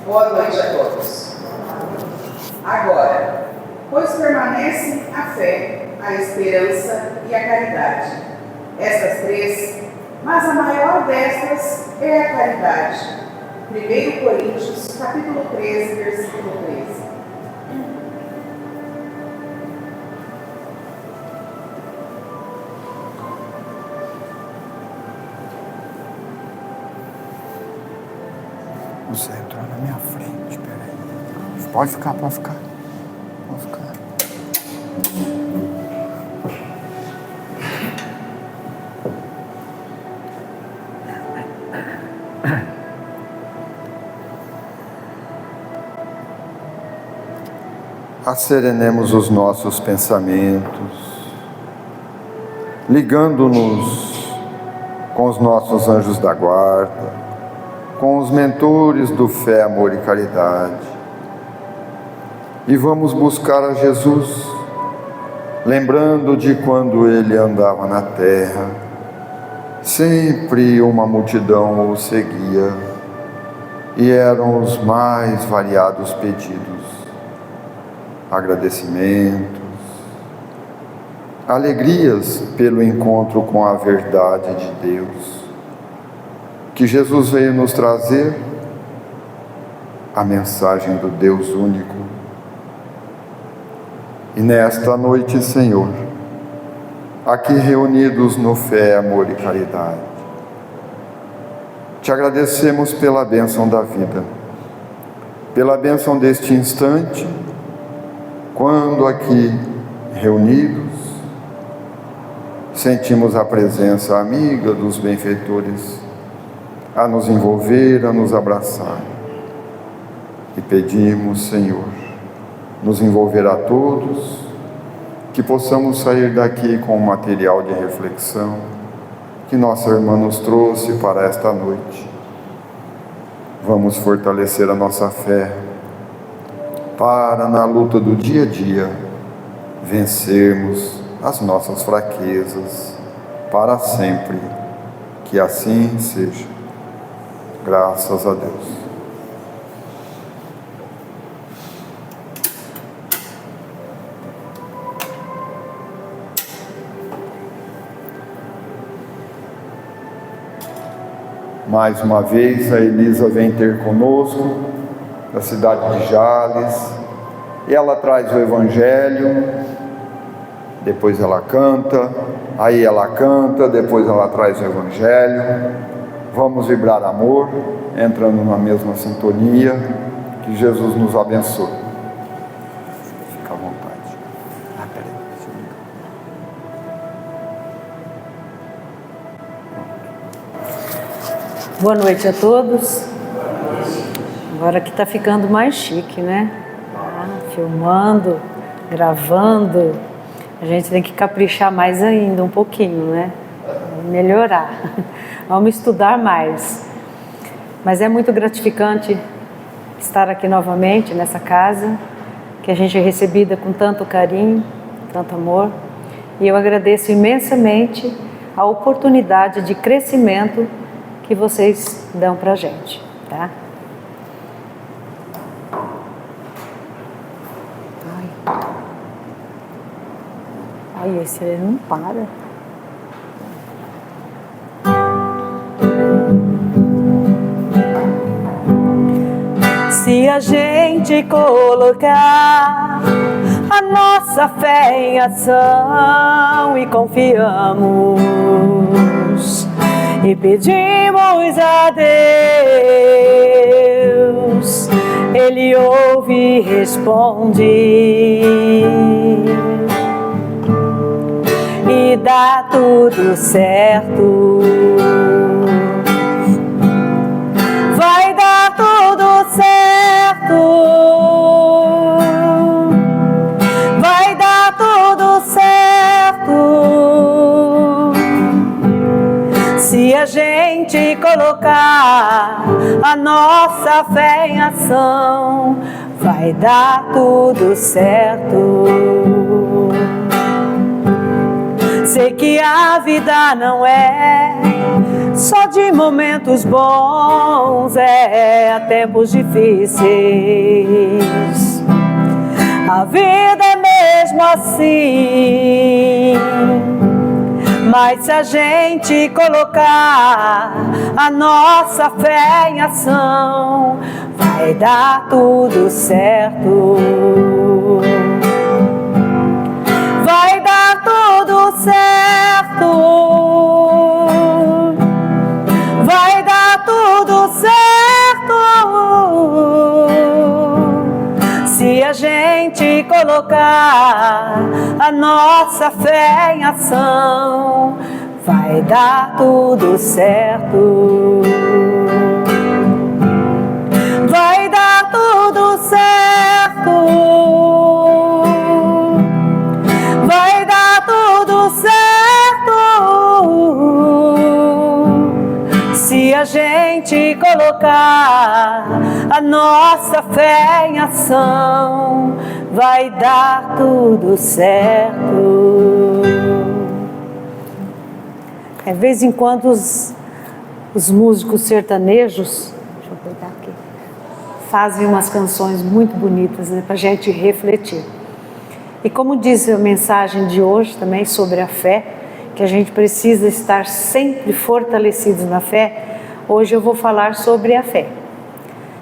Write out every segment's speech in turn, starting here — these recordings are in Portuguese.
Boa noite a todos. Agora, pois permanecem a fé, a esperança e a caridade. Estas três, mas a maior destas é a caridade. 1 Coríntios, capítulo 13, versículo 13. Você entrou na minha frente, peraí. Pode ficar. Asserenemos os nossos pensamentos, ligando-nos com os nossos anjos da guarda, com os mentores do Fé, Amor e Caridade. E vamos buscar a Jesus, lembrando de quando Ele andava na terra. Sempre uma multidão o seguia, e eram os mais variados pedidos, agradecimentos, alegrias pelo encontro com a verdade de Deus, que Jesus veio nos trazer a mensagem do Deus único. E nesta noite, Senhor, aqui reunidos no Fé, Amor e Caridade, te agradecemos pela bênção da vida, pela bênção deste instante, quando aqui reunidos, sentimos a presença amiga dos benfeitores a nos envolver, a nos abraçar. E pedimos, Senhor, nos envolver a todos, que possamos sair daqui com o material de reflexão que nossa irmã nos trouxe para esta noite. Vamos fortalecer a nossa fé para, na luta do dia a dia, vencermos as nossas fraquezas para sempre. Que assim seja. Graças a Deus. Mais uma vez a Elisa vem ter conosco, da cidade de Jales, e ela traz o Evangelho, depois ela canta, depois ela traz o Evangelho. Vamos vibrar amor, entrando na mesma sintonia. Que Jesus nos abençoe. Fica à vontade. Peraí. Boa noite a todos. Agora que está ficando mais chique, né? Filmando, gravando. A gente tem que caprichar mais ainda um pouquinho, né? Melhorar. Vamos estudar mais. Mas é muito gratificante estar aqui novamente nessa casa, que a gente é recebida com tanto carinho, tanto amor. E eu agradeço imensamente a oportunidade de crescimento que vocês dão pra gente, tá? Ai, esse aí não para. Se a gente colocar a nossa fé em ação e confiamos e pedimos a Deus, Ele ouve e responde e dá tudo certo. Vai dar tudo certo. Vai dar tudo certo. Se a gente colocar a nossa fé em ação, vai dar tudo certo. Sei que a vida não é só de momentos bons, há tempos difíceis. A vida é mesmo assim, mas se a gente colocar a nossa fé em ação, vai dar tudo certo. Vai dar tudo certo. Vai dar tudo certo. Se a gente colocar a nossa fé em ação, vai dar tudo certo. Vai dar tudo certo. Vai dar tudo certo. Se a gente colocar a nossa fé em ação, vai dar tudo certo. De vez em quando os músicos sertanejos, deixa eu pegar aqui, fazem umas canções muito bonitas, né, para a gente refletir. E como diz a mensagem de hoje também sobre a fé, que a gente precisa estar sempre fortalecidos na fé, hoje eu vou falar sobre a fé.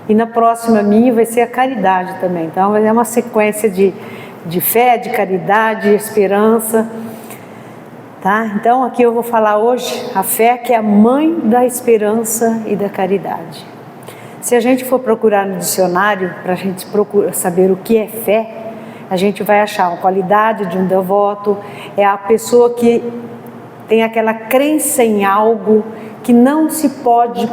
E na próxima minha vai ser a caridade também. Então é uma sequência de fé, de caridade, de esperança. Tá? Então aqui eu vou falar hoje a fé, que é a mãe da esperança e da caridade. Se a gente for procurar no dicionário, para a gente saber o que é fé, a gente vai achar uma qualidade de um devoto, é a pessoa que tem aquela crença em algo que não se pode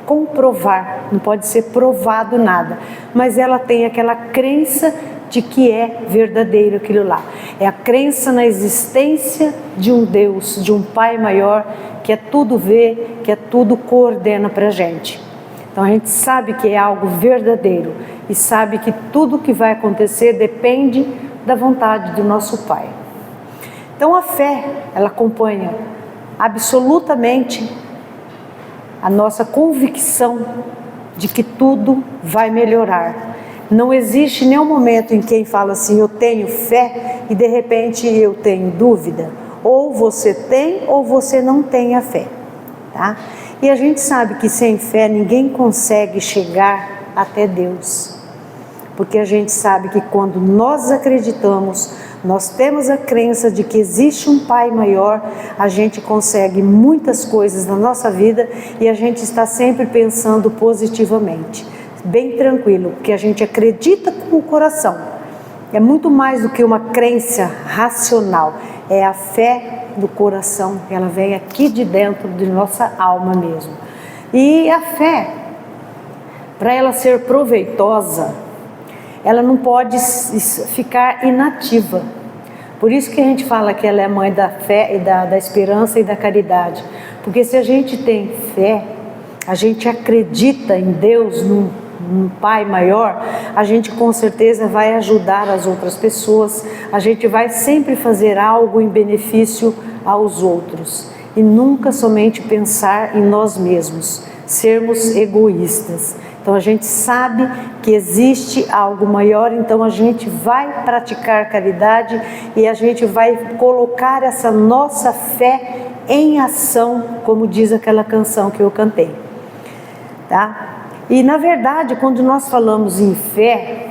comprovar, não pode ser provado nada, mas ela tem aquela crença de que é verdadeiro aquilo lá. É a crença na existência de um Deus, de um Pai maior, que é tudo vê, que é tudo coordena para a gente. Então a gente sabe que é algo verdadeiro e sabe que tudo que vai acontecer depende da vontade do nosso Pai. Então a fé, ela acompanha absolutamente a nossa convicção de que tudo vai melhorar. Não existe nenhum momento em que quem fala assim, eu tenho fé, e de repente eu tenho dúvida. Ou você tem ou você não tem a fé. Tá? E a gente sabe que sem fé ninguém consegue chegar até Deus. Porque a gente sabe que quando nós acreditamos, nós temos a crença de que existe um Pai maior, a gente consegue muitas coisas na nossa vida e a gente está sempre pensando positivamente, bem tranquilo, porque a gente acredita com o coração. É muito mais do que uma crença racional, é a fé do coração, ela vem aqui de dentro de nossa alma mesmo. E a fé, para ela ser proveitosa, ela não pode ficar inativa. Por isso que a gente fala que ela é a mãe da fé e da esperança e da caridade. Porque se a gente tem fé, a gente acredita em Deus, num Pai maior, a gente com certeza vai ajudar as outras pessoas, a gente vai sempre fazer algo em benefício aos outros. E nunca somente pensar em nós mesmos, sermos egoístas. Então a gente sabe que existe algo maior, então a gente vai praticar caridade e a gente vai colocar essa nossa fé em ação, como diz aquela canção que eu cantei. Tá? E na verdade, quando nós falamos em fé,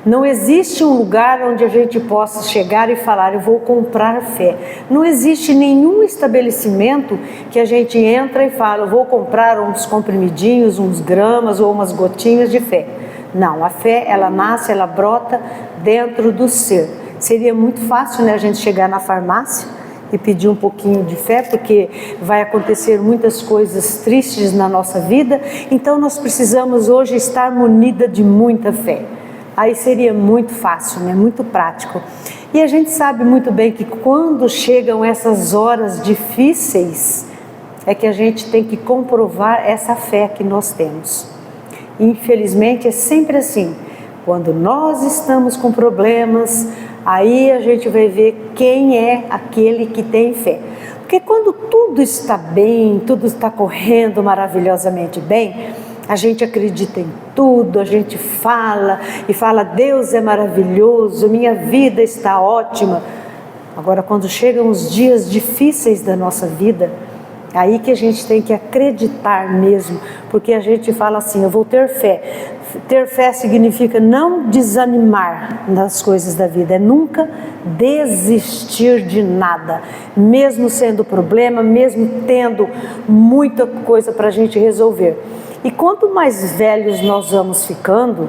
não existe um lugar onde a gente possa chegar e falar, eu vou comprar fé. Não existe nenhum estabelecimento que a gente entra e fala, eu vou comprar uns comprimidinhos, uns gramas ou umas gotinhas de fé. Não, a fé, ela nasce, ela brota dentro do ser. Seria muito fácil, né, a gente chegar na farmácia e pedir um pouquinho de fé, porque vai acontecer muitas coisas tristes na nossa vida, então nós precisamos hoje estar munida de muita fé. Aí seria muito fácil, né? Muito prático. E a gente sabe muito bem que quando chegam essas horas difíceis, é que a gente tem que comprovar essa fé que nós temos. Infelizmente é sempre assim. Quando nós estamos com problemas, aí a gente vai ver quem é aquele que tem fé. Porque quando tudo está bem, tudo está correndo maravilhosamente bem, a gente acredita em tudo, a gente fala e fala: Deus é maravilhoso, minha vida está ótima. Agora, quando chegam os dias difíceis da nossa vida, aí que a gente tem que acreditar mesmo, porque a gente fala assim: eu vou ter fé. Ter fé significa não desanimar nas coisas da vida, é nunca desistir de nada, mesmo sendo problema, mesmo tendo muita coisa para a gente resolver. E quanto mais velhos nós vamos ficando,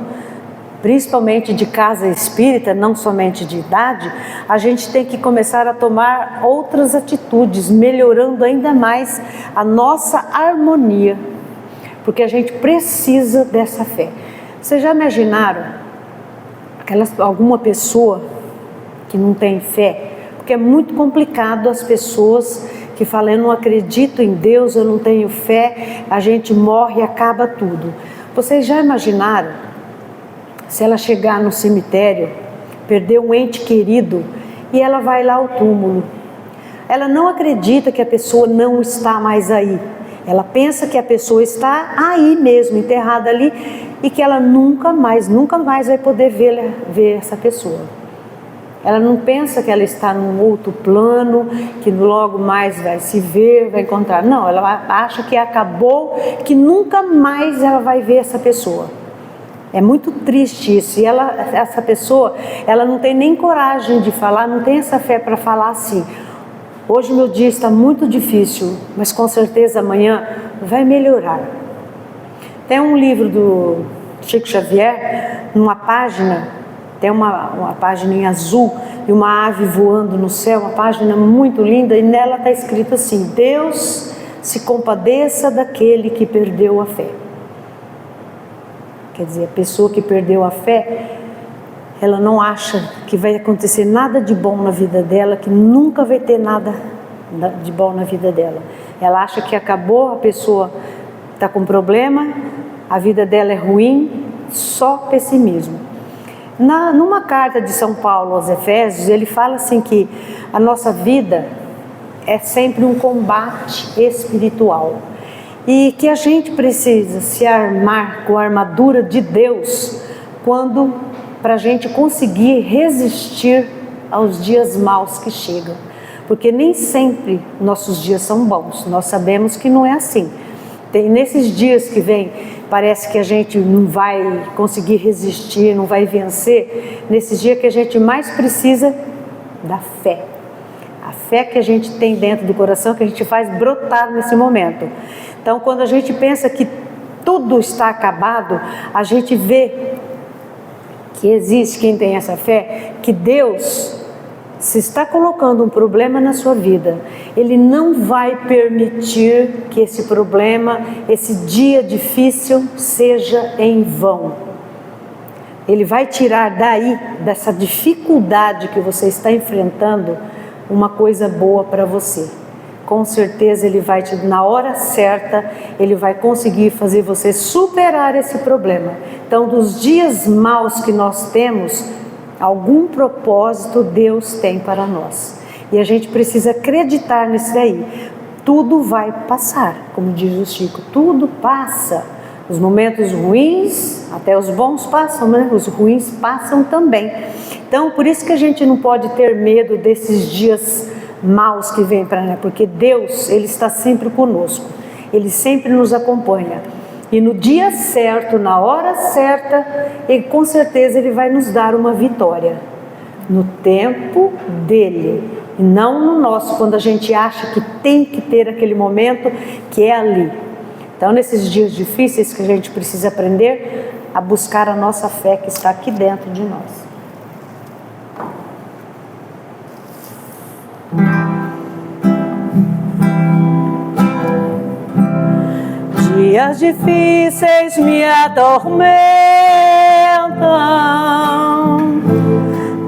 principalmente de casa espírita, não somente de idade, a gente tem que começar a tomar outras atitudes, melhorando ainda mais a nossa harmonia, porque a gente precisa dessa fé. Vocês já imaginaram alguma pessoa que não tem fé? Porque é muito complicado as pessoas que falam: eu não acredito em Deus, eu não tenho fé, a gente morre e acaba tudo. Vocês já imaginaram se ela chegar no cemitério, perder um ente querido e ela vai lá ao túmulo? Ela não acredita que a pessoa não está mais aí. Ela pensa que a pessoa está aí mesmo, enterrada ali, e que ela nunca mais vai poder ver essa pessoa. Ela não pensa que ela está num outro plano, que logo mais vai se ver, vai encontrar. Não, ela acha que acabou, que nunca mais ela vai ver essa pessoa. É muito triste isso. E essa pessoa, ela não tem nem coragem de falar, não tem essa fé para falar assim: hoje meu dia está muito difícil, mas com certeza amanhã vai melhorar. Tem um livro do Chico Xavier, numa página, tem uma página em azul e uma ave voando no céu, uma página muito linda, e nela está escrito assim: Deus se compadeça daquele que perdeu a fé. Quer dizer, a pessoa que perdeu a fé, ela não acha que vai acontecer nada de bom na vida dela, que nunca vai ter nada de bom na vida dela. Ela acha que acabou, a pessoa está com problema, a vida dela é ruim, só pessimismo. Numa carta de São Paulo aos Efésios, ele fala assim que a nossa vida é sempre um combate espiritual e que a gente precisa se armar com a armadura de Deus para a gente conseguir resistir aos dias maus que chegam, porque nem sempre nossos dias são bons. Nós sabemos que não é assim. Nesses dias que vem, parece que a gente não vai conseguir resistir, não vai vencer. Nesses dias que a gente mais precisa da fé. A fé que a gente tem dentro do coração, que a gente faz brotar nesse momento. Então, quando a gente pensa que tudo está acabado, a gente vê que existe quem tem essa fé, que Deus, se está colocando um problema na sua vida, Ele não vai permitir que esse problema, esse dia difícil, seja em vão. Ele vai tirar daí, dessa dificuldade que você está enfrentando, uma coisa boa para você. Com certeza Ele vai na hora certa, Ele vai conseguir fazer você superar esse problema. Então, dos dias maus que nós temos, algum propósito Deus tem para nós. E a gente precisa acreditar nisso daí. Tudo vai passar, como diz o Chico, tudo passa. Os momentos ruins, até os bons passam, né? Os ruins passam também. Então, por isso que a gente não pode ter medo desses dias maus que vêm para nós, porque Deus, Ele está sempre conosco. Ele sempre nos acompanha. E no dia certo, na hora certa, e com certeza Ele vai nos dar uma vitória. No tempo dEle, e não no nosso, quando a gente acha que tem que ter aquele momento que é ali. Então, nesses dias difíceis que a gente precisa aprender a buscar a nossa fé que está aqui dentro de nós. Dias difíceis me atormentam,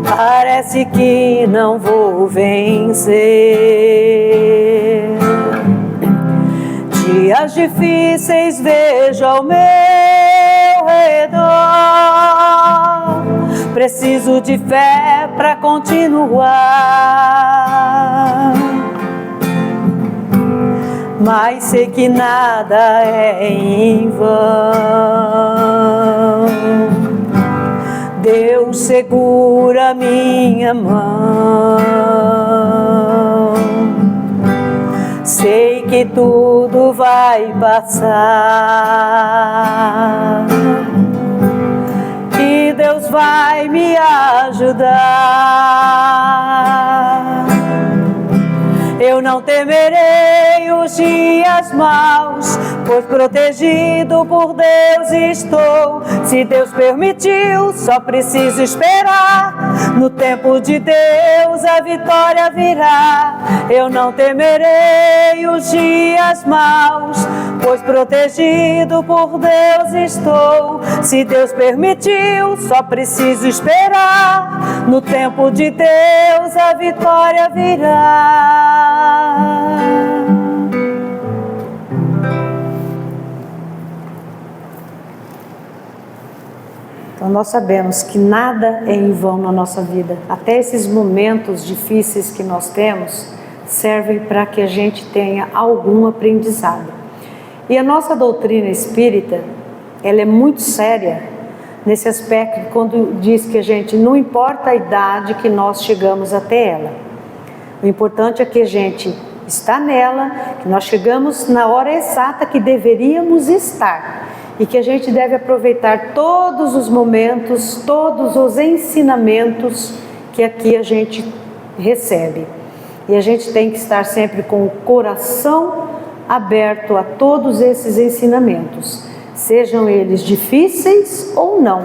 parece que não vou vencer. Dias difíceis vejo ao meu redor, preciso de fé para continuar. mas sei que nada é em vão. Deus segura minha mão. Sei que tudo vai passar, que Deus vai me ajudar. Eu não temerei os dias maus, pois protegido por Deus estou. Se Deus permitiu, só preciso esperar. No tempo de Deus a vitória virá. Eu não temerei os dias maus, pois protegido por Deus estou. Se Deus permitiu, só preciso esperar. No tempo de Deus a vitória virá. Então nós sabemos que nada é em vão na nossa vida. Até esses momentos difíceis que nós temos servem para que a gente tenha algum aprendizado. E a nossa doutrina espírita, ela é muito séria nesse aspecto, quando diz que a gente, não importa a idade que nós chegamos até ela, o importante é que a gente está nela, que nós chegamos na hora exata que deveríamos estar e que a gente deve aproveitar todos os momentos, todos os ensinamentos que aqui a gente recebe. E a gente tem que estar sempre com o coração aberto a todos esses ensinamentos, sejam eles difíceis ou não.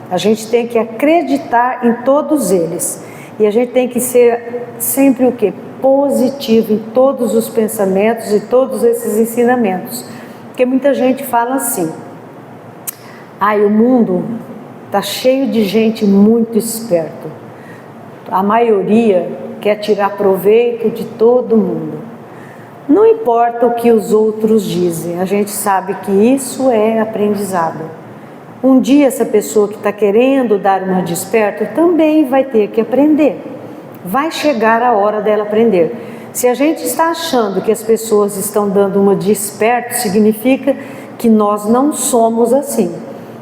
A gente tem que acreditar em todos eles. E a gente tem que ser sempre o quê? Positivo em todos os pensamentos e todos esses ensinamentos. Porque muita gente fala assim: o mundo está cheio de gente muito esperta. A maioria quer tirar proveito de todo mundo. Não importa o que os outros dizem, a gente sabe que isso é aprendizado. Um dia essa pessoa que está querendo dar uma de esperto também vai ter que aprender. Vai chegar a hora dela aprender. Se a gente está achando que as pessoas estão dando uma de esperto, significa que nós não somos assim.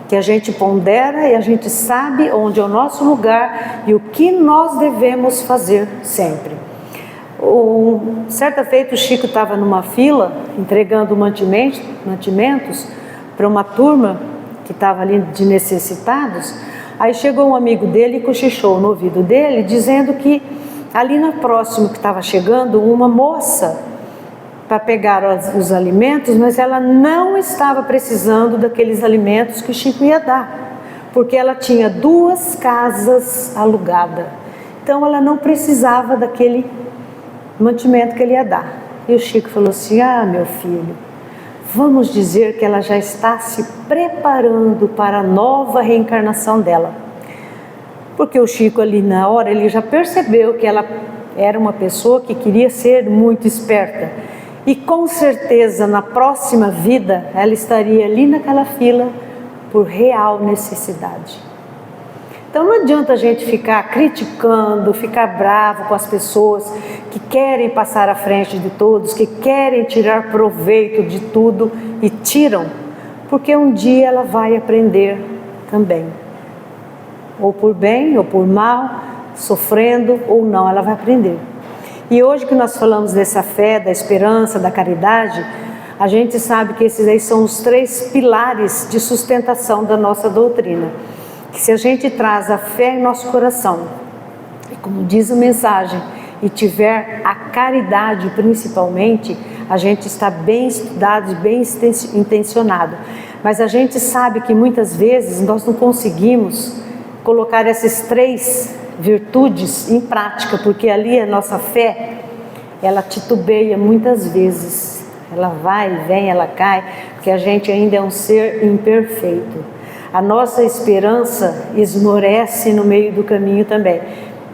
Que a gente pondera e a gente sabe onde é o nosso lugar e o que nós devemos fazer sempre. Certa feita o Chico estava numa fila entregando mantimentos para uma turma que estava ali de necessitados. Aí chegou um amigo dele e cochichou no ouvido dele, dizendo que ali na próxima que estava chegando uma moça para pegar os alimentos, mas ela não estava precisando daqueles alimentos que o Chico ia dar, porque ela tinha 2 casas alugadas, então ela não precisava daquele mantimento que ele ia dar. E o Chico falou assim: meu filho, vamos dizer que ela já está se preparando para a nova reencarnação dela. Porque o Chico ali na hora, ele já percebeu que ela era uma pessoa que queria ser muito esperta. E com certeza na próxima vida ela estaria ali naquela fila por real necessidade. Então não adianta a gente ficar criticando, ficar bravo com as pessoas que querem passar à frente de todos, que querem tirar proveito de tudo e tiram, porque um dia ela vai aprender também. Ou por bem, ou por mal, sofrendo ou não, ela vai aprender. E hoje que nós falamos dessa fé, da esperança, da caridade, a gente sabe que esses aí são os 3 pilares de sustentação da nossa doutrina. Que se a gente traz a fé em nosso coração, e como diz a mensagem, e tiver a caridade principalmente, a gente está bem estudado e bem intencionado. Mas a gente sabe que muitas vezes nós não conseguimos colocar essas 3 virtudes em prática, porque ali a nossa fé, ela titubeia muitas vezes. Ela vai, vem, ela cai, porque a gente ainda é um ser imperfeito. A nossa esperança esmorece no meio do caminho também.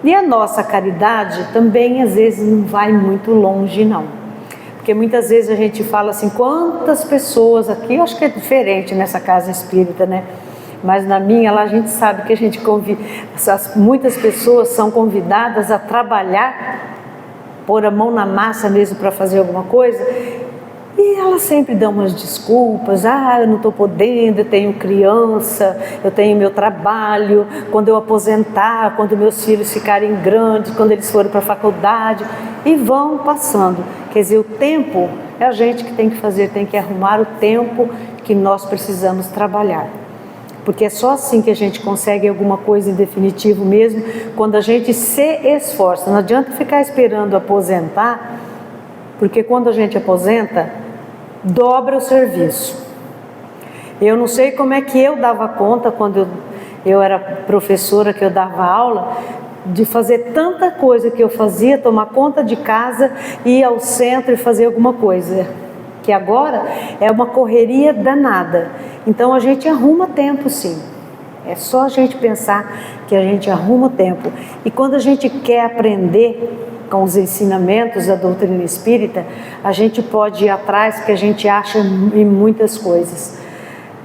E a nossa caridade também às vezes não vai muito longe não. Porque muitas vezes a gente fala assim, quantas pessoas aqui, eu acho que é diferente nessa casa espírita, né? Mas na minha lá a gente sabe que a gente muitas pessoas são convidadas a trabalhar, pôr a mão na massa mesmo para fazer alguma coisa, E ela sempre dá umas desculpas, eu não estou podendo, eu tenho criança, eu tenho meu trabalho, quando eu aposentar, quando meus filhos ficarem grandes, quando eles forem para a faculdade, e vão passando. Quer dizer, o tempo é a gente que tem que fazer, tem que arrumar o tempo que nós precisamos trabalhar. Porque é só assim que a gente consegue alguma coisa em definitivo mesmo, quando a gente se esforça. Não adianta ficar esperando aposentar, porque quando a gente aposenta, dobra o serviço. Eu não sei como é que eu dava conta, quando eu era professora, que eu dava aula, de fazer tanta coisa que eu fazia, tomar conta de casa, ir ao centro e fazer alguma coisa. Que agora é uma correria danada. Então a gente arruma tempo, sim. É só a gente pensar que a gente arruma tempo. E quando a gente quer aprender com os ensinamentos da doutrina espírita, a gente pode ir atrás, porque a gente acha em muitas coisas.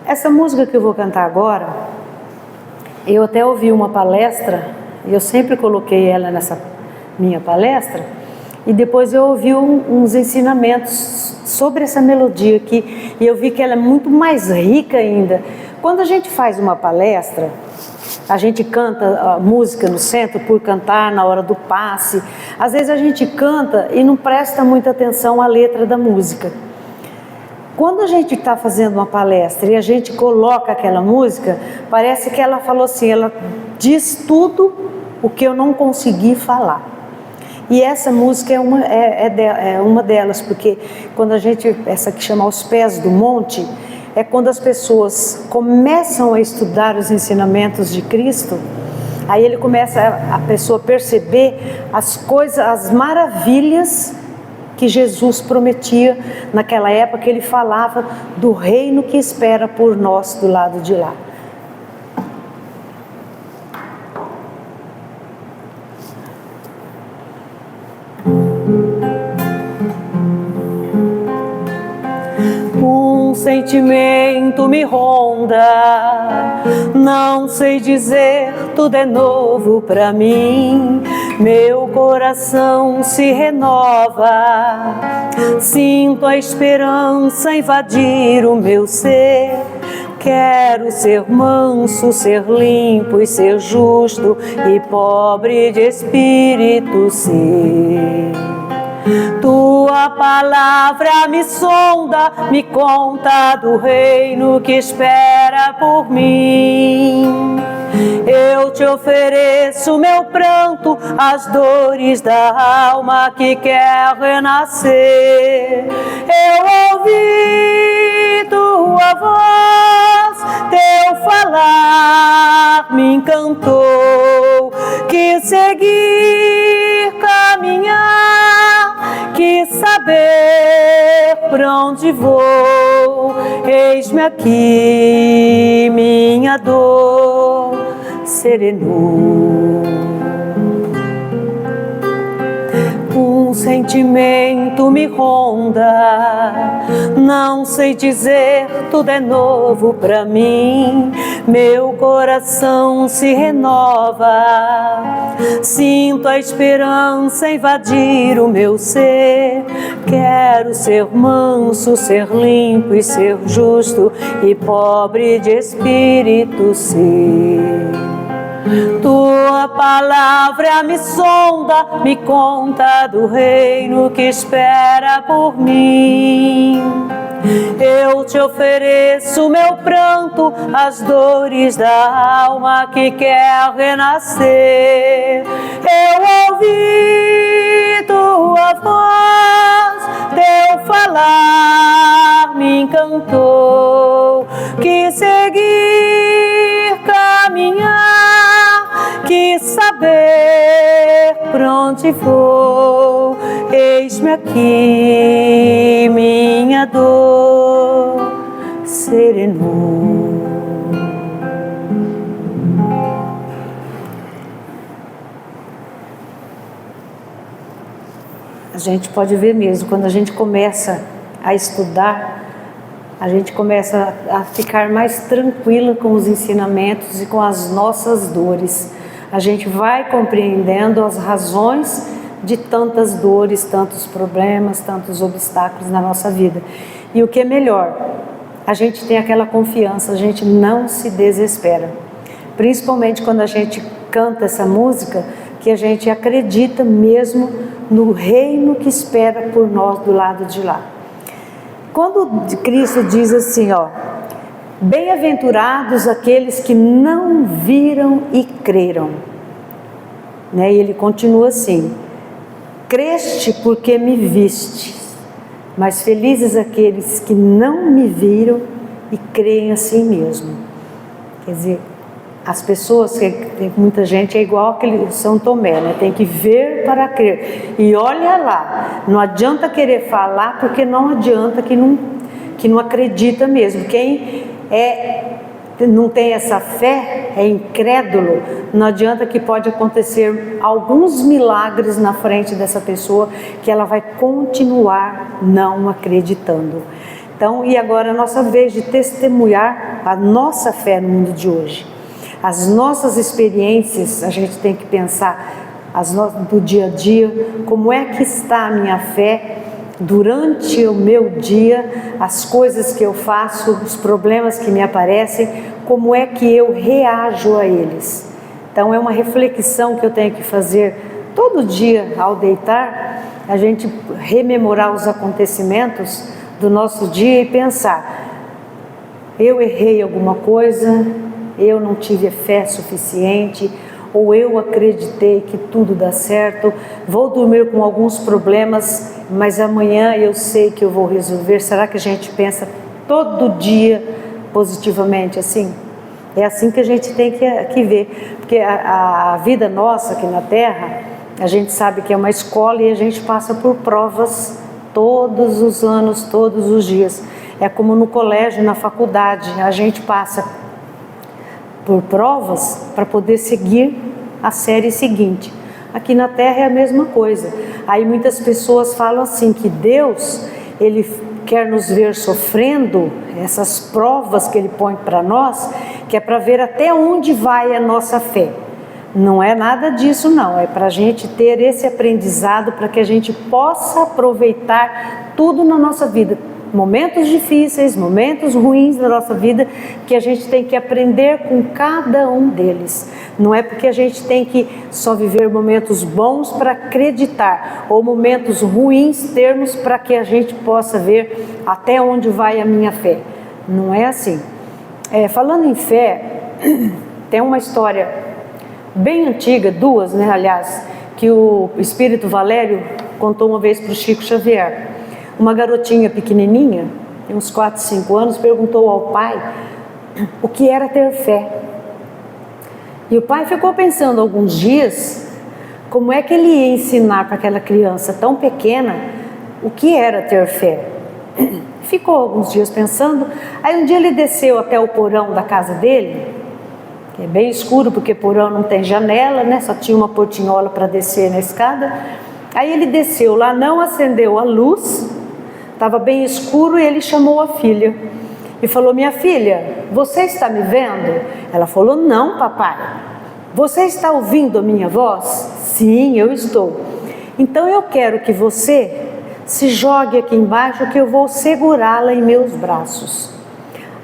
Essa música que eu vou cantar agora, eu até ouvi uma palestra, eu sempre coloquei ela nessa minha palestra, e depois eu ouvi uns ensinamentos sobre essa melodia aqui, e eu vi que ela é muito mais rica ainda. Quando a gente faz uma palestra, a gente canta a música no centro por cantar na hora do passe. Às vezes a gente canta e não presta muita atenção à letra da música. Quando a gente está fazendo uma palestra e a gente coloca aquela música, parece que ela falou assim, ela diz tudo o que eu não consegui falar. E essa música é uma delas, porque quando a gente, essa que chama Aos Pés do Monte, é quando as pessoas começam a estudar os ensinamentos de Cristo, aí ele começa a pessoa perceber as coisas, as maravilhas que Jesus prometia naquela época, que ele falava do reino que espera por nós do lado de lá. Um sentimento me ronda, não sei dizer, tudo é novo pra mim. Meu coração se renova, sinto a esperança invadir o meu ser. Quero ser manso, ser limpo e ser justo, e pobre de espírito ser. Tua palavra me sonda, me conta do reino que espera por mim. Eu te ofereço meu pranto, as dores da alma que quer renascer. Eu ouvi tua voz, teu falar me encantou. Quis seguir, caminhar, quis saber pra onde vou. Eis-me aqui, minha dor serenou. Um sentimento me ronda, não sei dizer, tudo é novo pra mim. Meu coração se renova, sinto a esperança invadir o meu ser. Quero ser manso, ser limpo e ser justo, e pobre de espírito ser. Tua palavra me sonda, me conta do reino que espera por mim. Eu te ofereço meu pranto, as dores da alma que quer renascer. Eu ouvi tua voz, teu falar me encantou. Quis seguir, caminhar, quis saber pra onde vou. Eis-me aqui, minha dor serenou. A gente pode ver mesmo, quando a gente começa a estudar, a gente começa a ficar mais tranquila com os ensinamentos e com as nossas dores. A gente vai compreendendo as razões de tantas dores, tantos problemas, tantos obstáculos na nossa vida. E o que é melhor, a gente tem aquela confiança, a gente não se desespera. Principalmente quando a gente canta essa música, que a gente acredita mesmo no reino que espera por nós do lado de lá. Quando Cristo diz assim, ó, bem-aventurados aqueles que não viram e creram, né? E ele continua assim, creste porque me viste, mas felizes aqueles que não me viram e creem assim mesmo. Quer dizer, as pessoas, tem muita gente é igual aquele São Tomé, né? Tem que ver para crer. E olha lá, não adianta querer falar, porque não adianta que não acredita mesmo. Quem não tem essa fé, é incrédulo, não adianta que pode acontecer alguns milagres na frente dessa pessoa, que ela vai continuar não acreditando. Então, e agora a nossa vez de testemunhar a nossa fé no mundo de hoje. As nossas experiências, a gente tem que pensar do dia a dia, como é que está a minha fé durante o meu dia, as coisas que eu faço, os problemas que me aparecem, como é que eu reajo a eles. Então é uma reflexão que eu tenho que fazer todo dia ao deitar, a gente rememorar os acontecimentos do nosso dia e pensar, eu errei alguma coisa, eu não tive fé suficiente, ou eu acreditei que tudo dá certo, vou dormir com alguns problemas, mas amanhã eu sei que eu vou resolver. Será que a gente pensa todo dia positivamente assim? É assim que a gente tem que ver, porque a vida nossa aqui na Terra, a gente sabe que é uma escola e a gente passa por provas todos os anos, todos os dias. É como no colégio, na faculdade, a gente passa por provas para poder seguir a série seguinte. Aqui na Terra é a mesma coisa. Aí muitas pessoas falam assim, que Deus, Ele quer nos ver sofrendo essas provas que Ele põe para nós, que é para ver até onde vai a nossa fé. Não é nada disso não, é para a gente ter esse aprendizado, para que a gente possa aproveitar tudo na nossa vida. Momentos difíceis, momentos ruins na nossa vida, que a gente tem que aprender com cada um deles. Não é porque a gente tem que só viver momentos bons para acreditar, ou momentos ruins termos para que a gente possa ver até onde vai a minha fé. Não é assim. Falando em fé, tem uma história bem antiga, duas, né, aliás, que o Espírito Valério contou uma vez para o Chico Xavier. Uma garotinha pequenininha, de uns 4, 5 anos, perguntou ao pai o que era ter fé. E o pai ficou pensando alguns dias como é que ele ia ensinar para aquela criança tão pequena o que era ter fé. Ficou alguns dias pensando, aí um dia ele desceu até o porão da casa dele, que é bem escuro porque porão não tem janela, né? Só tinha uma portinhola para descer na escada. Aí ele desceu lá, não acendeu a luz, estava bem escuro, e ele chamou a filha e falou: minha filha, você está me vendo? Ela falou: não, papai. Você está ouvindo a minha voz? Sim, eu estou. Então eu quero que você se jogue aqui embaixo, que eu vou segurá-la em meus braços.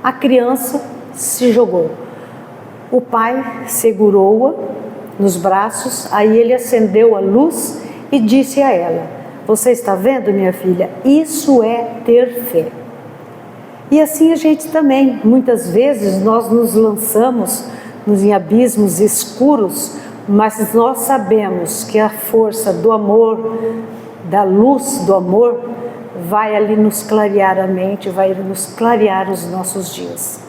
A criança se jogou. O pai segurou-a nos braços, aí ele acendeu a luz e disse a ela: você está vendo, minha filha? Isso é ter fé. E assim a gente também, muitas vezes nós nos lançamos em abismos escuros, mas nós sabemos que a força do amor, da luz do amor, vai ali nos clarear a mente, vai nos clarear os nossos dias.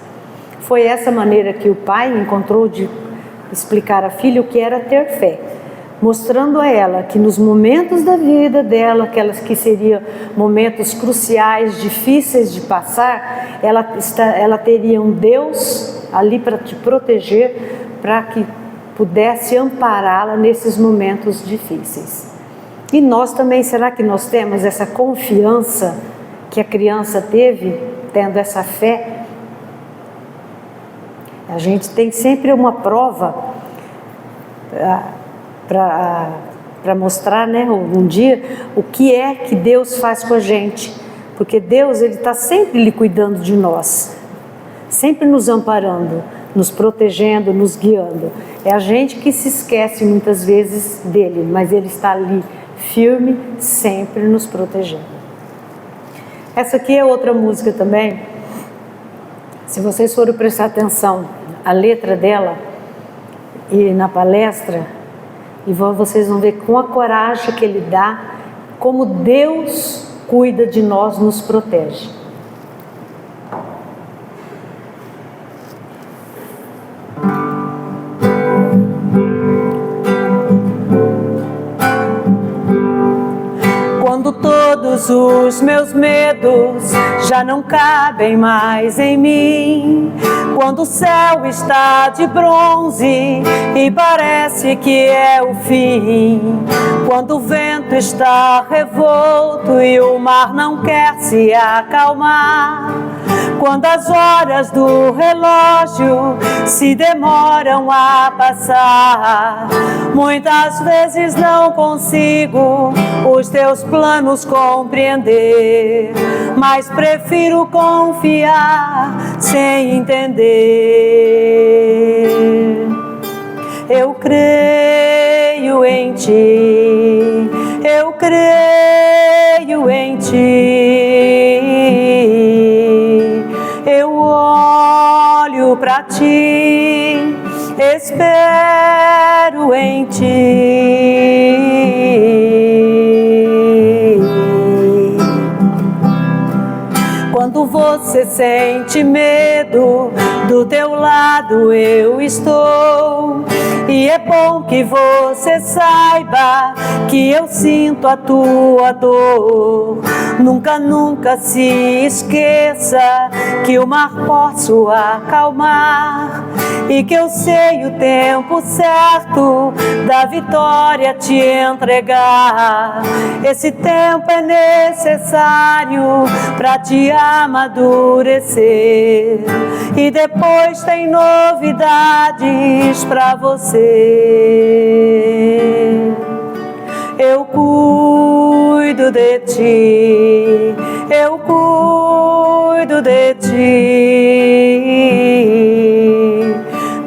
Foi essa maneira que o pai encontrou de explicar à filha o que era ter fé, mostrando a ela que nos momentos da vida dela, que seriam momentos cruciais, difíceis de passar, ela teria um Deus ali para te proteger, para que pudesse ampará-la nesses momentos difíceis. E nós também, será que nós temos essa confiança que a criança teve, tendo essa fé? A gente tem sempre uma prova para mostrar, né, um dia, o que é que Deus faz com a gente. Porque Deus, Ele está sempre lhe cuidando de nós, sempre nos amparando, nos protegendo, nos guiando. É a gente que se esquece muitas vezes dele, mas Ele está ali, firme, sempre nos protegendo. Essa aqui é outra música também. Se vocês forem prestar atenção, a letra dela, e na palestra, e vocês vão ver com a coragem que Ele dá, como Deus cuida de nós, nos protege. Quando todos os meus medos já não cabem mais em mim, quando o céu está de bronze e parece que é o fim, quando o vento está revolto e o mar não quer se acalmar, quando as horas do relógio se demoram a passar, muitas vezes não consigo os teus planos compreender, mas prefiro confiar sem entender. Eu creio em ti, eu creio em ti, eu olho pra ti, espero em ti. Quando você sente medo, do teu lado eu estou. E é bom que você saiba que eu sinto a tua dor. Nunca, nunca se esqueça que o mar posso acalmar e que eu sei o tempo certo da vitória te entregar. Esse tempo é necessário para te amadurecer e depois tem novidades para você. Eu cuido de ti, eu cuido de ti.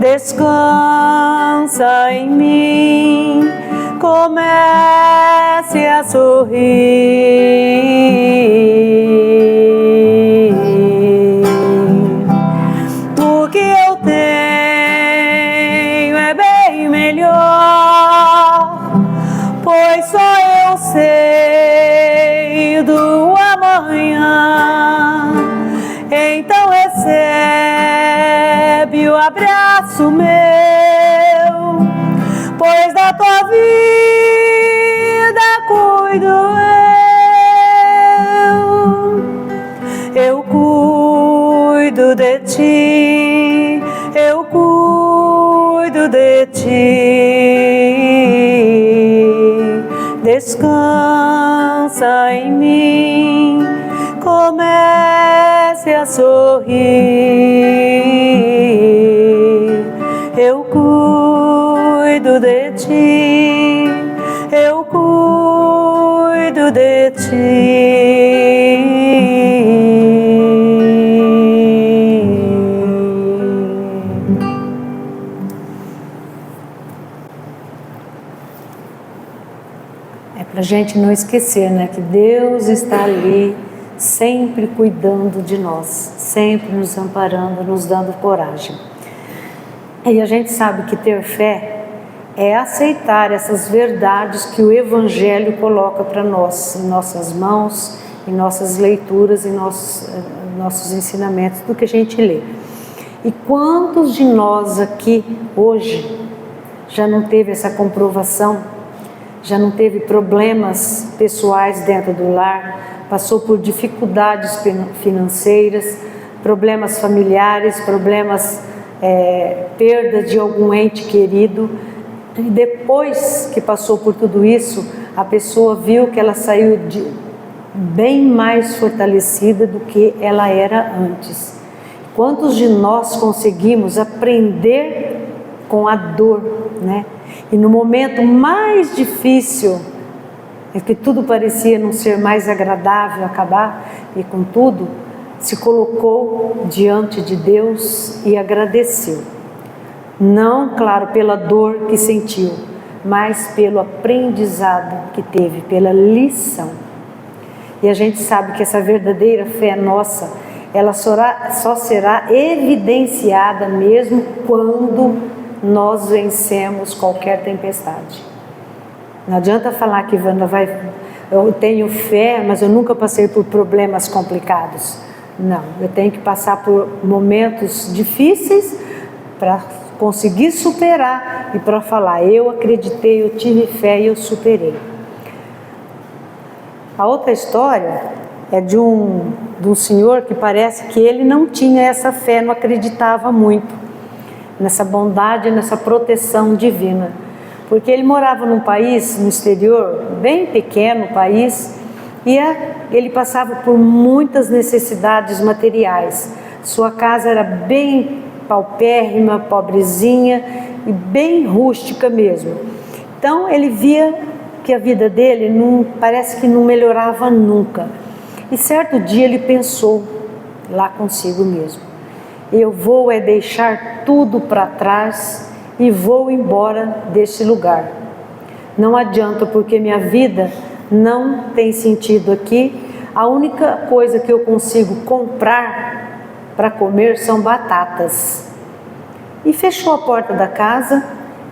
Descansa em mim, comece a sorrir. O que eu tenho é bem melhor, pois só eu sei do amanhã. Então recebe o abraço meu, pois da tua vida cuido eu. Eu cuido de ti, eu cuido de ti. Descansa em mim, comece a sorrir. Eu cuido de ti, eu cuido de ti. É para a gente não esquecer, né, que Deus está ali, sempre cuidando de nós, sempre nos amparando, nos dando coragem. E a gente sabe que ter fé é aceitar essas verdades que o Evangelho coloca para nós, em nossas mãos, em nossas leituras, em nossos ensinamentos, do que a gente lê. E quantos de nós aqui, hoje, já não teve essa comprovação, já não teve problemas pessoais dentro do lar, passou por dificuldades financeiras, problemas familiares, problemas, perda de algum ente querido, e depois que passou por tudo isso, a pessoa viu que ela saiu bem mais fortalecida do que ela era antes. Quantos de nós conseguimos aprender com a dor, né? E no momento mais difícil, em que tudo parecia não ser mais agradável acabar, e contudo, se colocou diante de Deus e agradeceu. Não, claro, pela dor que sentiu, mas pelo aprendizado que teve, pela lição. E a gente sabe que essa verdadeira fé nossa, ela só será evidenciada mesmo quando nós vencemos qualquer tempestade. Não adianta falar que Wanda eu tenho fé, mas eu nunca passei por problemas complicados. Não, eu tenho que passar por momentos difíceis para conseguir superar e para falar, eu acreditei, eu tive fé e eu superei. A outra história é de um senhor que parece que ele não tinha essa fé, não acreditava muito nessa bondade, nessa proteção divina. Porque ele morava num país, no exterior, bem pequeno país, e ele passava por muitas necessidades materiais. Sua casa era bem paupérrima, pobrezinha e bem rústica mesmo. Então ele via que a vida dele parece que não melhorava nunca. E certo dia ele pensou lá consigo mesmo: eu vou deixar tudo para trás e vou embora desse lugar. Não adianta, porque minha vida não tem sentido aqui. A única coisa que eu consigo comprar para comer são batatas. E fechou a porta da casa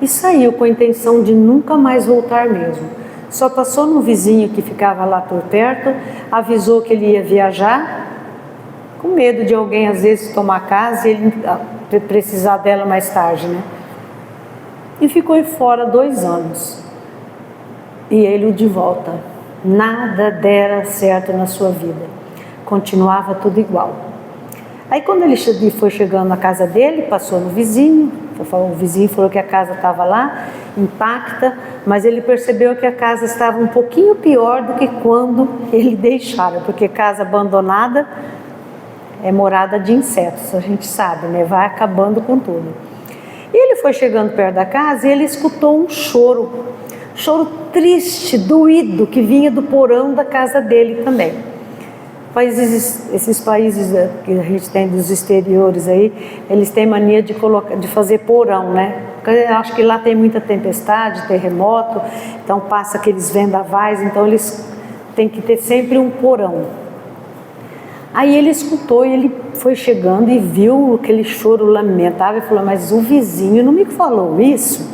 e saiu com a intenção de nunca mais voltar mesmo. Só passou num vizinho que ficava lá por perto, avisou que ele ia viajar, com medo de alguém às vezes tomar casa e ele precisar dela mais tarde, né? E ficou fora 2 anos. E ele de volta. Nada dera certo na sua vida. Continuava tudo igual. Aí quando ele foi chegando na casa dele, passou no vizinho, o vizinho falou que a casa estava lá, intacta, mas ele percebeu que a casa estava um pouquinho pior do que quando ele deixara, porque casa abandonada é morada de insetos, a gente sabe, né? Vai acabando com tudo. E ele foi chegando perto da casa e ele escutou um choro triste, doído, que vinha do porão da casa dele também. Esses países que a gente tem dos exteriores aí, eles têm mania de fazer porão, né? Porque eu acho que lá tem muita tempestade, terremoto, então passa aqueles vendavais, então eles têm que ter sempre um porão. Aí ele escutou e ele foi chegando e viu aquele choro lamentável e falou: mas o vizinho não me falou isso?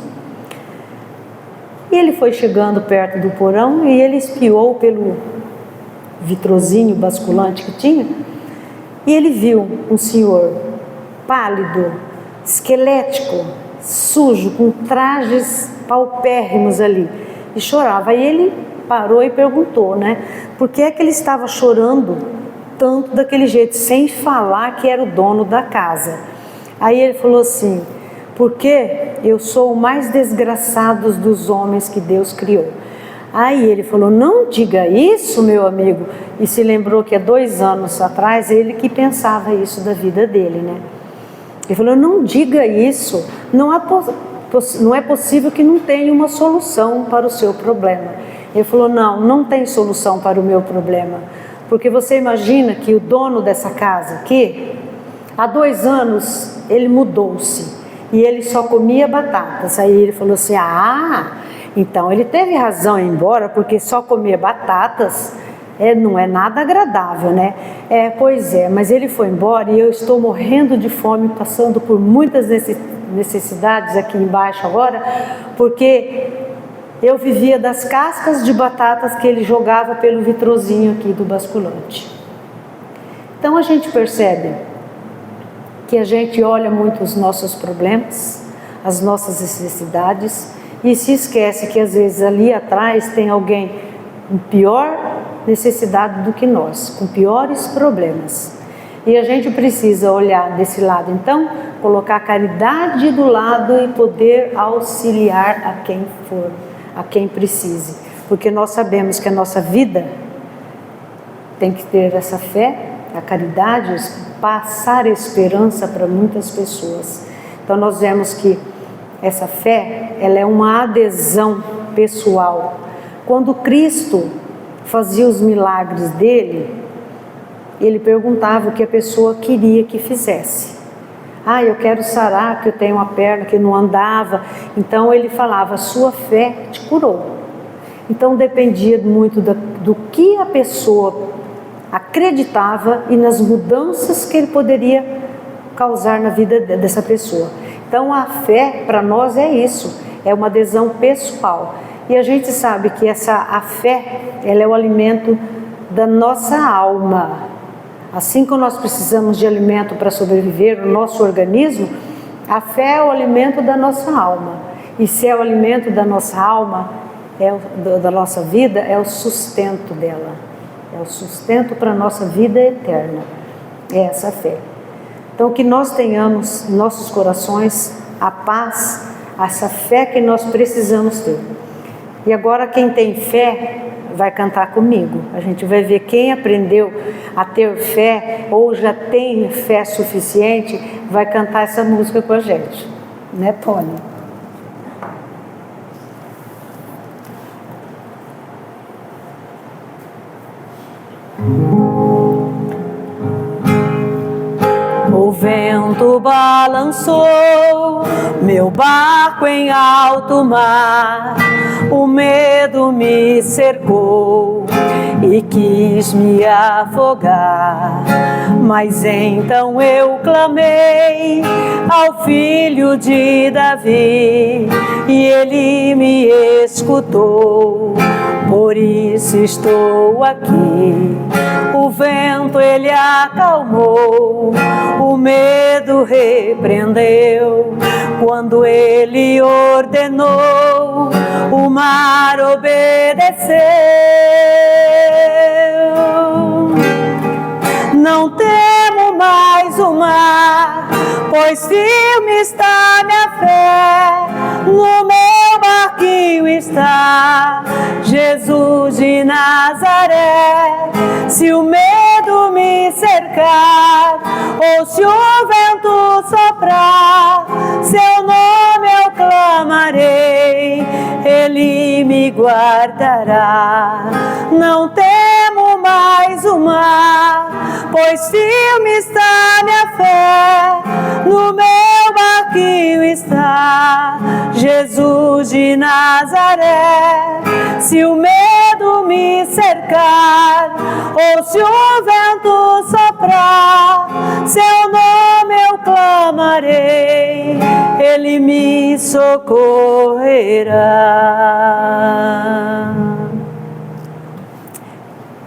E ele foi chegando perto do porão e ele espiou pelo vitrozinho basculante que tinha, e ele viu um senhor pálido, esquelético, sujo, com trajes paupérrimos ali, e chorava. Aí ele parou e perguntou, né, por que é que ele estava chorando tanto daquele jeito, sem falar que era o dono da casa. Aí ele falou assim: porque eu sou o mais desgraçado dos homens que Deus criou. Aí ele falou: não diga isso, meu amigo. E se lembrou que há 2 anos atrás ele que pensava isso da vida dele, né? Ele falou: não diga isso, não é possível que não tenha uma solução para o seu problema. Ele falou: não tem solução para o meu problema, porque você imagina que o dono dessa casa aqui, há 2 anos ele mudou-se e ele só comia batatas. Aí ele falou assim: então ele teve razão em ir embora, porque só comer batatas não é nada agradável, né? Pois é, mas ele foi embora e eu estou morrendo de fome, passando por muitas necessidades aqui embaixo agora, porque eu vivia das cascas de batatas que ele jogava pelo vitrozinho aqui do basculante. Então a gente percebe que a gente olha muito os nossos problemas, as nossas necessidades, e se esquece que às vezes ali atrás tem alguém com pior necessidade do que nós, com piores problemas. E a gente precisa olhar desse lado, então, colocar a caridade do lado e poder auxiliar a quem for, a quem precise. Porque nós sabemos que a nossa vida tem que ter essa fé, a caridade, passar esperança para muitas pessoas. Então nós vemos que essa fé, ela é uma adesão pessoal. Quando Cristo fazia os milagres dele, ele perguntava o que a pessoa queria que fizesse. Ah, eu quero sarar, que eu tenho uma perna que não andava. Então ele falava, sua fé te curou. Então dependia muito do que a pessoa acreditava e nas mudanças que ele poderia causar na vida dessa pessoa. Então a fé para nós é isso, é uma adesão pessoal. E a gente sabe que a fé, ela é o alimento da nossa alma. Assim como nós precisamos de alimento para sobreviver no nosso organismo, a fé é o alimento da nossa alma. E se é o alimento da nossa alma, da nossa vida, é o sustento dela. É o sustento para a nossa vida eterna. É essa fé. Então que nós tenhamos em nossos corações a paz, essa fé que nós precisamos ter. E agora quem tem fé vai cantar comigo. A gente vai ver quem aprendeu a ter fé ou já tem fé suficiente, vai cantar essa música com a gente. Né, Tony? O vento balançou meu barco em alto mar, o medo me cercou e quis me afogar. Mas então eu clamei ao filho de Davi e ele me escutou. Por isso estou aqui. O vento ele acalmou, o medo repreendeu. Quando ele ordenou, o mar obedeceu. Não temo mais o mar, pois firme está minha fé. No meu barquinho está Jesus de Nazaré. Se o medo me cercar, ou se o vento soprar, seu nome eu clamarei, ele me guardará. Não temo mais o mar, pois firme está minha fé. No meu barquinho está Jesus de Nazaré. Se o medo me cercar, ou se o vento soprar, seu nome eu clamarei, ele me socorrerá.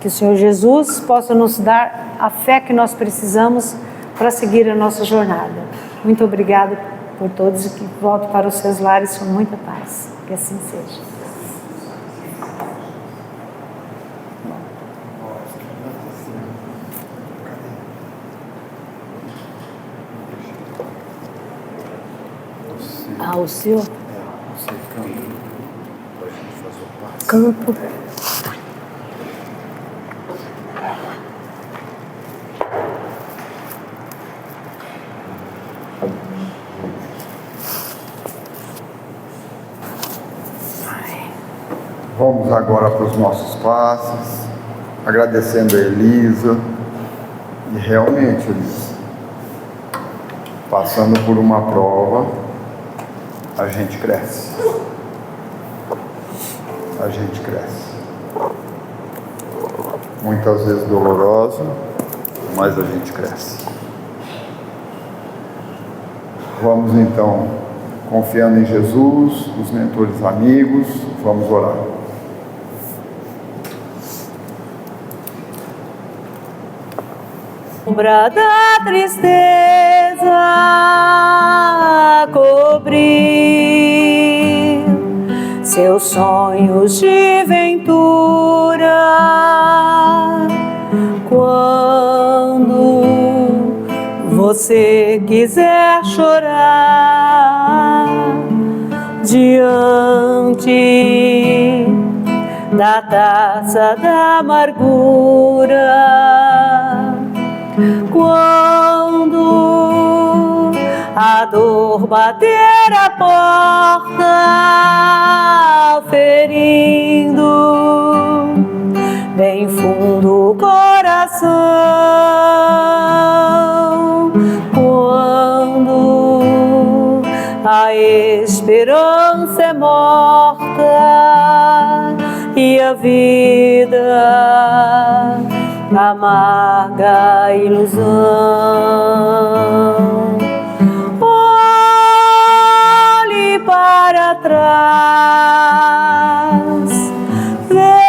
Que o Senhor Jesus possa nos dar a fé que nós precisamos para seguir a nossa jornada. Muito obrigada por todos e que voltem para os seus lares com muita paz. Que assim seja. Ah, o senhor? Você canta para a gente fazer o passo. Canto. Vamos agora para os nossos passos, agradecendo a Elisa. E realmente, Elisa, passando por uma prova, a gente cresce. A gente cresce. Muitas vezes dolorosa, mas a gente cresce. Vamos então, confiando em Jesus, os mentores amigos, vamos orar. Sombra da tristeza cobrir seus sonhos de ventura. Quando você quiser chorar diante da taça da amargura, quando a a dor bater a porta, ferindo bem fundo o coração. Quando a esperança é morta e a vida amarga ilusão, olhe para trás, veja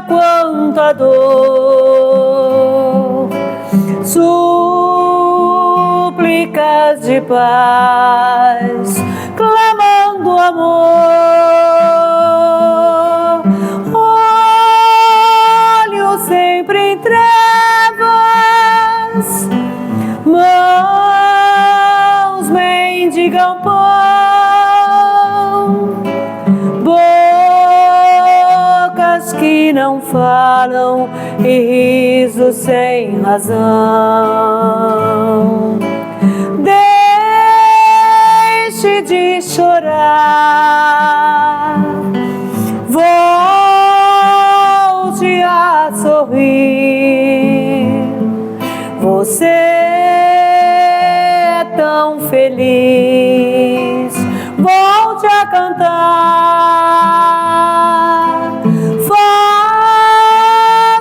quanta dor, súplicas de paz, clamando amor. Sempre em trevas, mãos mendigam pão, bocas que não falam e risos sem razão. Deixe de chorar, a sorrir. Você é tão feliz. Volte a cantar.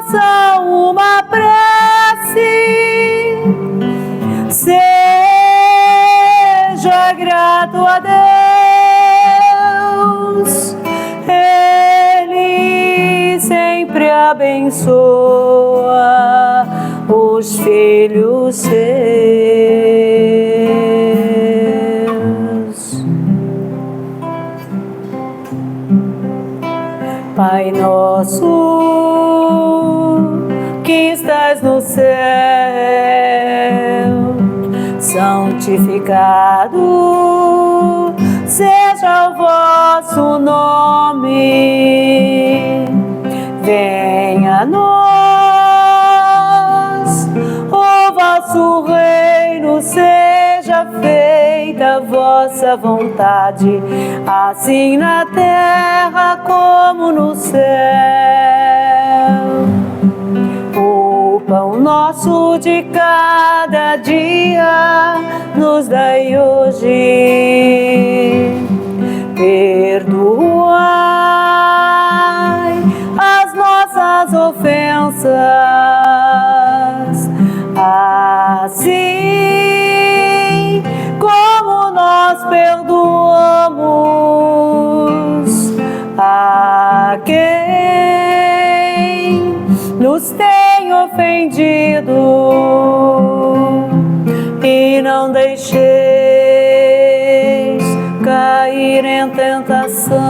Faça uma prece. Seja grato a Deus. Sempre abençoa os filhos seus. Pai nosso que estás no céu, santificado seja o vosso nome. Venha a nós o vosso reino, seja feita a vossa vontade, assim na terra como no céu. O pão nosso de cada dia nos dai hoje. Perdoai as nossas ofensas, assim como nós perdoamos a quem nos tem ofendido, e não deixeis cair em tentação,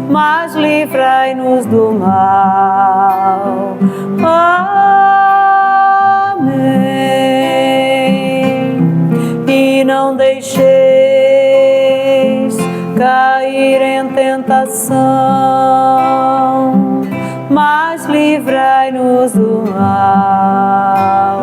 mas livrai-nos do mal. Amém. E não deixeis cair em tentação, mas livrai-nos do mal.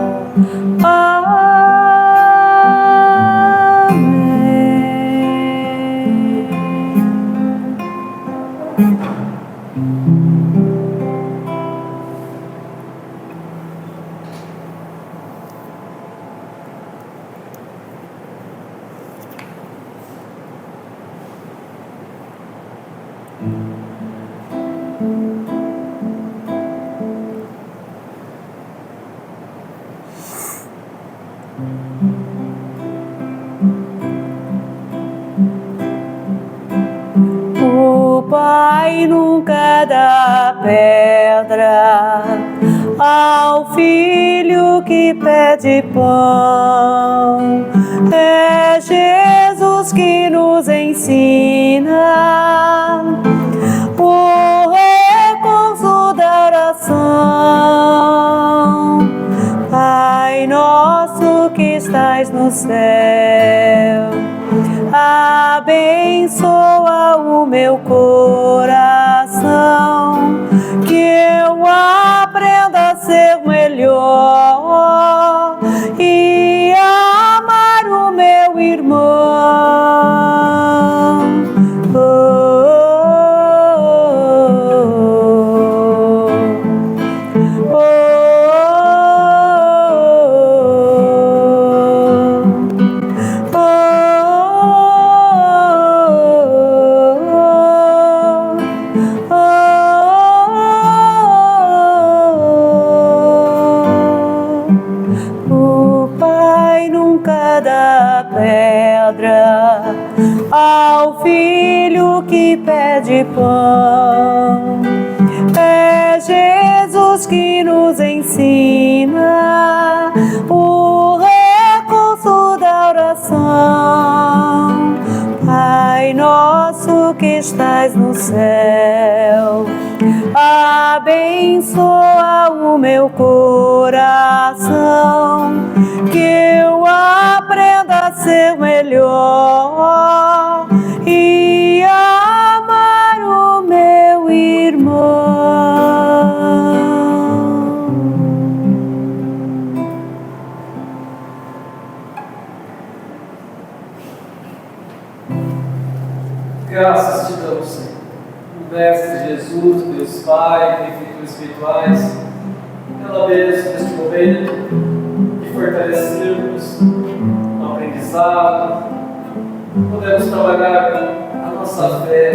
O Pai nunca dá pedra ao filho que pede pão. É Jesus que nos ensina o recurso da oração. Pai nosso que estais no céu, abençoa o meu coração, que eu aprenda a ser melhor e e pede pão. É Jesus que nos ensina o recurso da oração. Pai nosso que estais no céu, abençoa o meu coração, que eu aprenda a ser melhor e amar o meu irmão. Graças te damos, Senhor. Mestre Jesus, Deus Pai, benfeitores espirituais, pela bênção deste momento de fortalecermos no aprendizado, podemos trabalhar a nossa fé,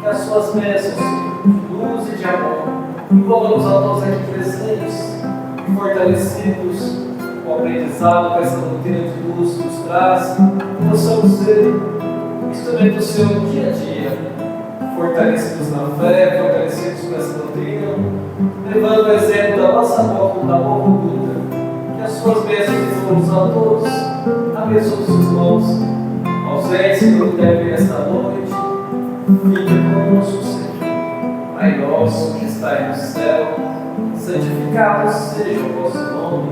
que as suas bênçãos de luz e de amor envolvam-nos a todos aqui presentes, fortalecidos com o aprendizado que essa doutrina de luz nos traz, possamos ser instrumento do seu dia a dia, fortalecidos na fé, fortalecidos com essa doutrina, levando o exemplo da nossa boa conduta, que as suas bênçãos envolvam a todos, abençoe os irmãos ausentes que não devem esta noite, fica conosco, Senhor. Pai nosso que está no céu, santificado seja o vosso nome,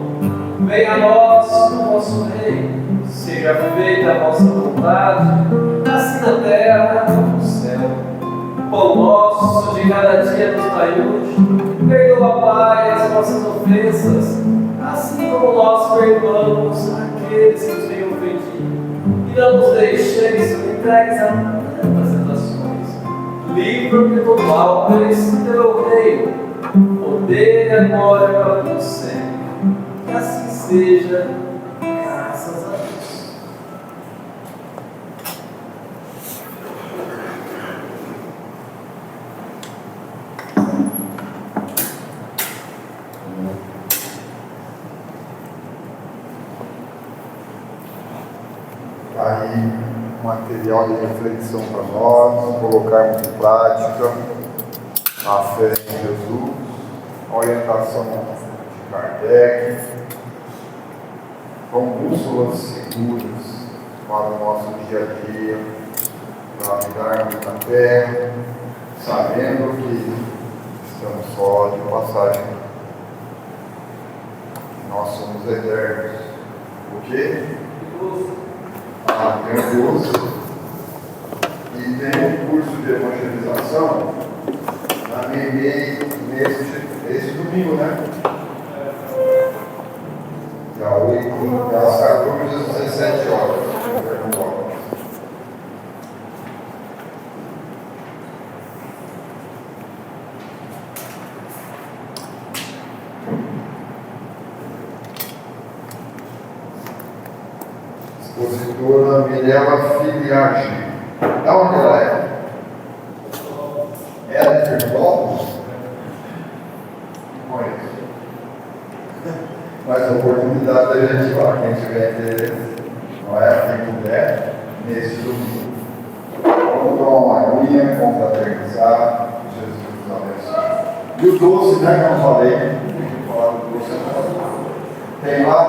venha a nós o vosso reino, seja feita a vossa vontade, assim na terra como no céu. O pão nosso de cada dia nos dai hoje, perdoa, Pai, as nossas ofensas, assim como nós perdoamos aqueles que nos têm ofendido. E não nos deixeis ser entregues a tantas tentações. Livra-me do mal, pois teu reino, poder e a glória para todos sempre. Que assim seja, graças a Deus. Aí, material de reflexão para nós, colocarmos em prática a fé em Jesus, a orientação de Kardec, com bússolas seguras para o nosso dia a dia, para andarmos na terra, sabendo que estamos só de passagem. Nós somos eternos. O quê? Tem um curso e tem um curso de evangelização na MEMEI nesse domingo, né? Das 14 às 17 horas. Expositora Mirella Filiagem. Da onde ela é? Ela é de Pernambuco? Não conheço. Mas a oportunidade da gente ir lá, quem tiver interesse, não é? Quem puder, nesse domingo. Vamos tomar uma aguinha, confraternizar, Jesus nos abençoe. E o doce, né, que eu falei, tem lá.